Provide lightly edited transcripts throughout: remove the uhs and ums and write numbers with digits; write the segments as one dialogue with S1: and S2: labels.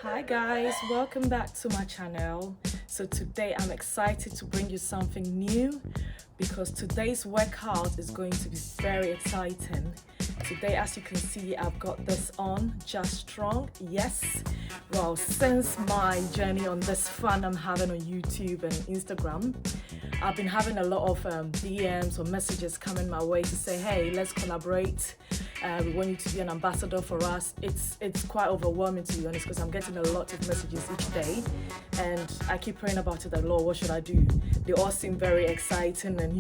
S1: Hi guys, welcome back to my channel. So today I'm excited to bring you something new because today's workout is going to be very exciting. Today, as you can see, I've got this on, Just Strong. Yes, well, since my journey on this fun I'm having on YouTube and Instagram, I've been having a lot of DMs or messages coming my way to say, hey, let's collaborate. We want you to be an ambassador for us. It's quite overwhelming, to be honest, because I'm getting a lot of messages each day, and I keep praying about it. That, Lord, what should I do? They all seem very exciting and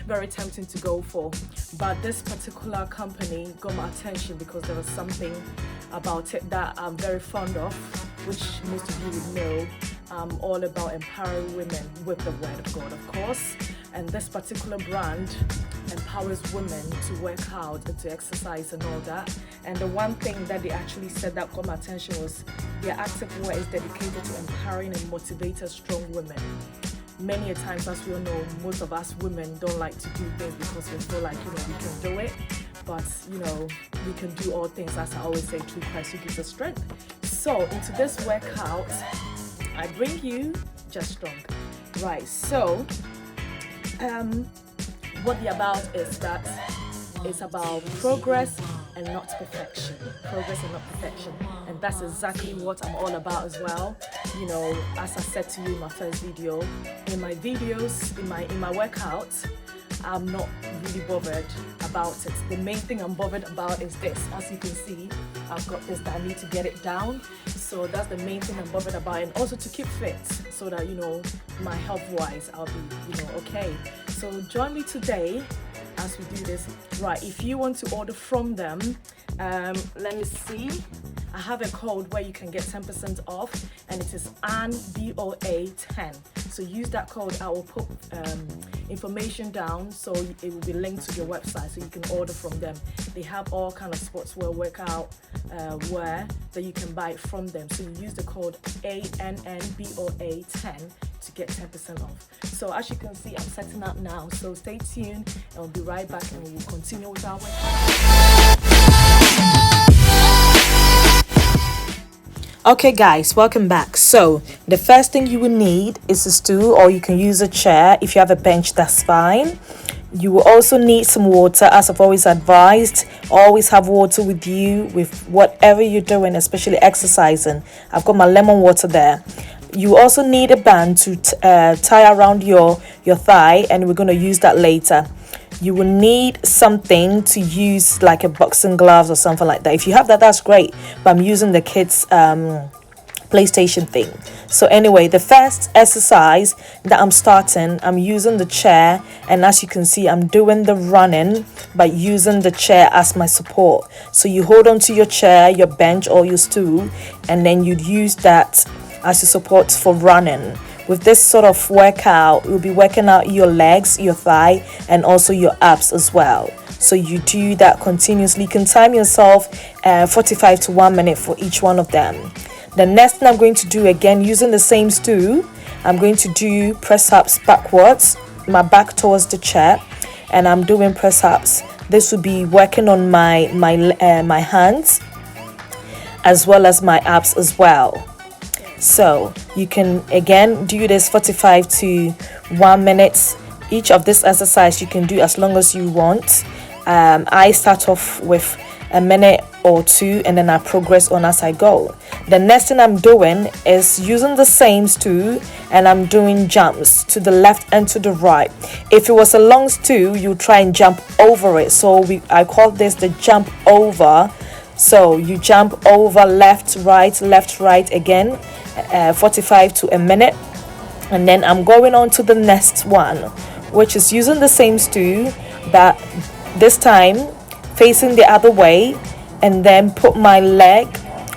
S1: very tempting to go for. But this particular company got my attention because there was something about it that I'm very fond of, which most of you would know. I'm all about empowering women with the word of God, of course. And this particular brand empowers women to work out and to exercise and all that. And the one thing that they actually said that got my attention was their active wear is dedicated to empowering and motivating strong women. Many a times, as we all know, most of us women don't like to do things because we feel like, we can do it. But, we can do all things, as I always say, through Christ who gives us strength. So, into this workout, I bring you Just Strong. Right, so, what they're about is that it's about progress and not perfection. Progress and not perfection. And that's exactly what I'm all about as well. As I said to you in my first video, in my videos, in my workouts, I'm not really bothered about it. The main thing I'm bothered about is this. As you can see, I've got this that I need to get it down. So that's the main thing I'm bothered about, and also to keep fit so that, my health-wise, I'll be, okay. So join me today as we do this. Right, if you want to order from them, let me see. I have a code where you can get 10% off, and it is ANBOA10. So use that code. I will put information down so it will be linked to your website so you can order from them. They have all kind of sportswear, workout wear that you can buy from them. So you use the code ANNBOA10 to get 10% off. So as you can see, I'm setting up now. So stay tuned, and we'll be right back, and we will continue with our workout. Okay guys, welcome back. So the first thing you will need is a stool, or you can use a chair. If you have a bench, that's fine. You will also need some water, as I've always advised. Always have water with you with whatever you're doing, especially exercising. I've got my lemon water there. You also need a band to tie around your thigh, and we're going to use that later. You will need something to use, like a boxing gloves or something like that. If you have that, that's great. But I'm using the kids' PlayStation thing. So anyway, the first exercise that I'm starting, I'm using the chair. And as you can see, I'm doing the running by using the chair as my support. So you hold on to your chair, your bench, or your stool, and then you'd use that as your support for running. With this sort of workout, you'll be working out your legs, your thigh, and also your abs as well. So you do that continuously. You can time yourself 45 to 1 minute for each one of them. The next thing I'm going to do, again using the same stool, I'm going to do press ups backwards, my back towards the chair, and I'm doing press ups. This will be working on my hands as well as my abs as well. So you can again do this 45 to 1 minute. Each of this exercise you can do as long as you want. I start off with a minute or two, and then I progress on as I go. The next thing I'm doing is using the same stool, and I'm doing jumps to the left and to the right. If it was a long stool, you try and jump over it. So I call this the jump over. So you jump over left, right again, 45 to a minute. And then I'm going on to the next one, which is using the same stool, but this time facing the other way, and then put my leg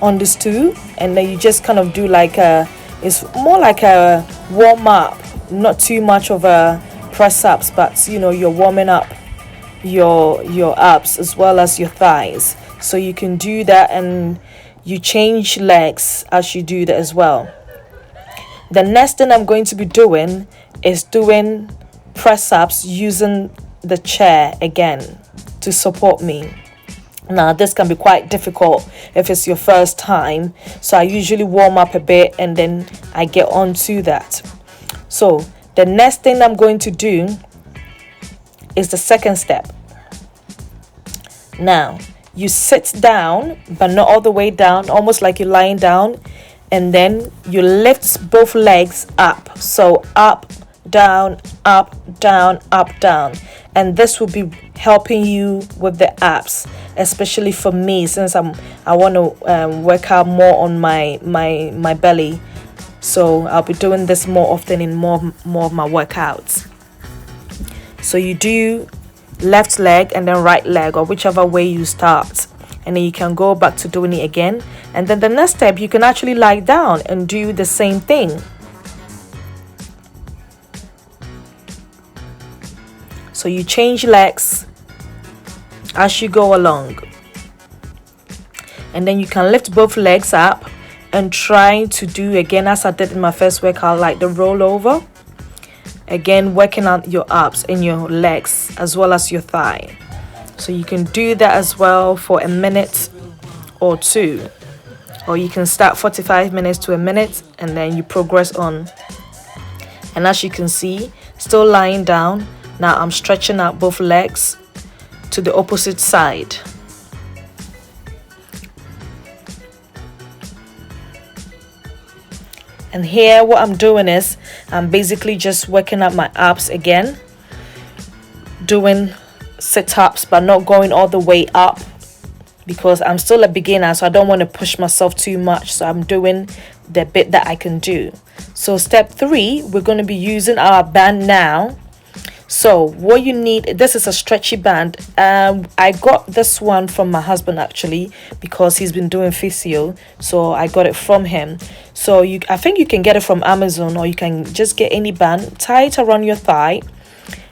S1: on the stool, and then you just kind of do it's more like a warm up, not too much of a press ups, but you're warming up your abs as well as your thighs. So you can do that, and you change legs as you do that as well. The next thing I'm going to be doing is doing press ups using the chair again to support me. Now this can be quite difficult if it's your first time, so I usually warm up a bit and then I get on to that. So the next thing I'm going to do is the second step. Now you sit down, but not all the way down, almost like you're lying down, and then you lift both legs up. So up, down, up, down, up, down. And this will be helping you with the abs, especially for me, since I want to work out more on my belly. So I'll be doing this more often in more of my workouts. So you do left leg and then right leg, or whichever way you start, and then you can go back to doing it again. And then the next step, you can actually lie down and do the same thing. So you change legs as you go along, and then you can lift both legs up and try to do again as I did in my first workout, like the rollover. Again, working out your abs and your legs as well as your thigh. So you can do that as well for a minute or two, or you can start 45 minutes to a minute and then you progress on. And as you can see, still lying down, now I'm stretching out both legs to the opposite side. And here what I'm doing is I'm basically just working up my abs again, doing sit-ups but not going all the way up because I'm still a beginner, so I don't want to push myself too much. So I'm doing the bit that I can do. So step 3, we're going to be using our band now. So what you need, this is a stretchy band. I got this one from my husband actually because he's been doing physio, so I got it from him. So I think you can get it from Amazon, or you can just get any band, tie it around your thigh,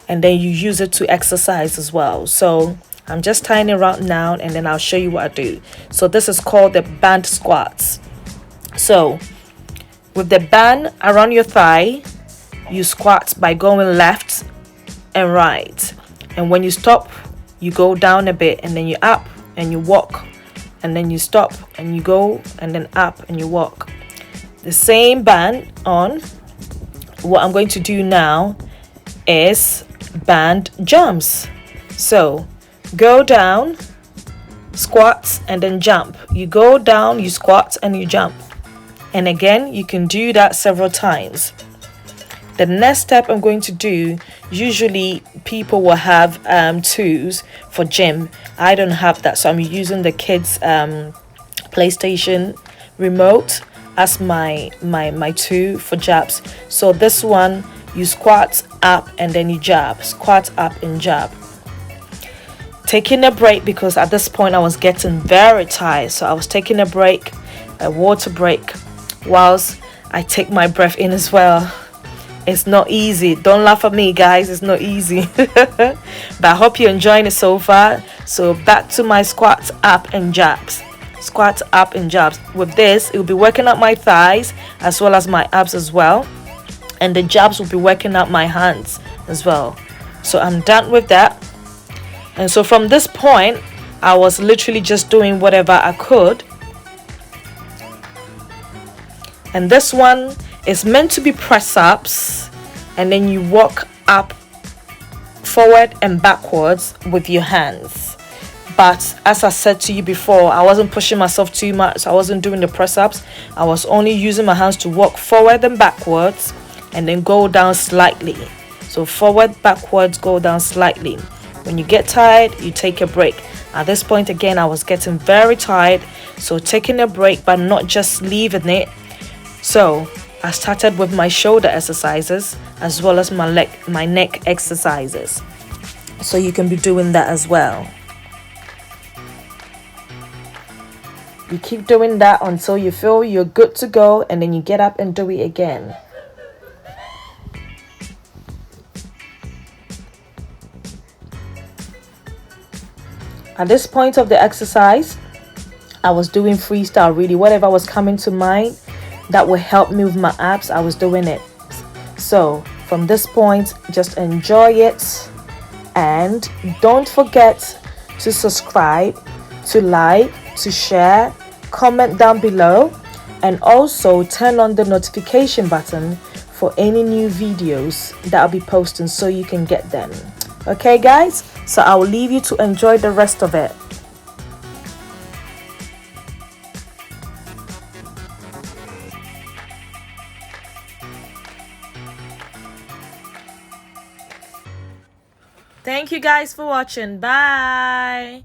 S1: and then you use it to exercise as well. So I'm just tying it around now, and then I'll show you what I do. So this is called the band squats. So with the band around your thigh, you squat by going left and right, and when you stop you go down a bit, and then you up and you walk, and then you stop and you go, and then up and you walk. The same band on. What I'm going to do now is band jumps. So go down, squat, and then jump. You go down, you squat, and you jump. And again, you can do that several times. The next step I'm going to do, usually people will have tools for gym. I don't have that, so I'm using the kids PlayStation remote as my tool for jabs. So this one, you squat up and then you jab, squat up and jab. Taking a break because at this point I was getting very tired, so I was taking a break, a water break, whilst I take my breath in as well. It's not easy. Don't laugh at me, guys. It's not easy. But I hope you're enjoying it so far. So back to my squats up and jabs. Squats up and jabs. With this, it will be working out my thighs as well as my abs as well. And the jabs will be working out my hands as well. So I'm done with that. And so from this point, I was literally just doing whatever I could. And this one is meant to be press ups, and then you walk up, forward and backwards with your hands. But as I said to you before, I wasn't pushing myself too much. I wasn't doing the press ups. I was only using my hands to walk forward and backwards, and then go down slightly. So forward, backwards, go down slightly. When you get tired, you take a break. At this point again, I was getting very tired, so taking a break but not just leaving it. So I started with my shoulder exercises as well as my neck exercises. So you can be doing that as well. You keep doing that until you feel you're good to go, and then you get up and do it again. At this point of the exercise, I was doing freestyle, really. Whatever was coming to mind that would help me with my abs, I was doing it. So from this point, just enjoy it, and don't forget to subscribe to like, to share, comment down below, and also turn on the notification button for any new videos that I'll be posting so you can get them. Okay guys, so I will leave you to enjoy the rest of it. Thank you guys for watching. Bye.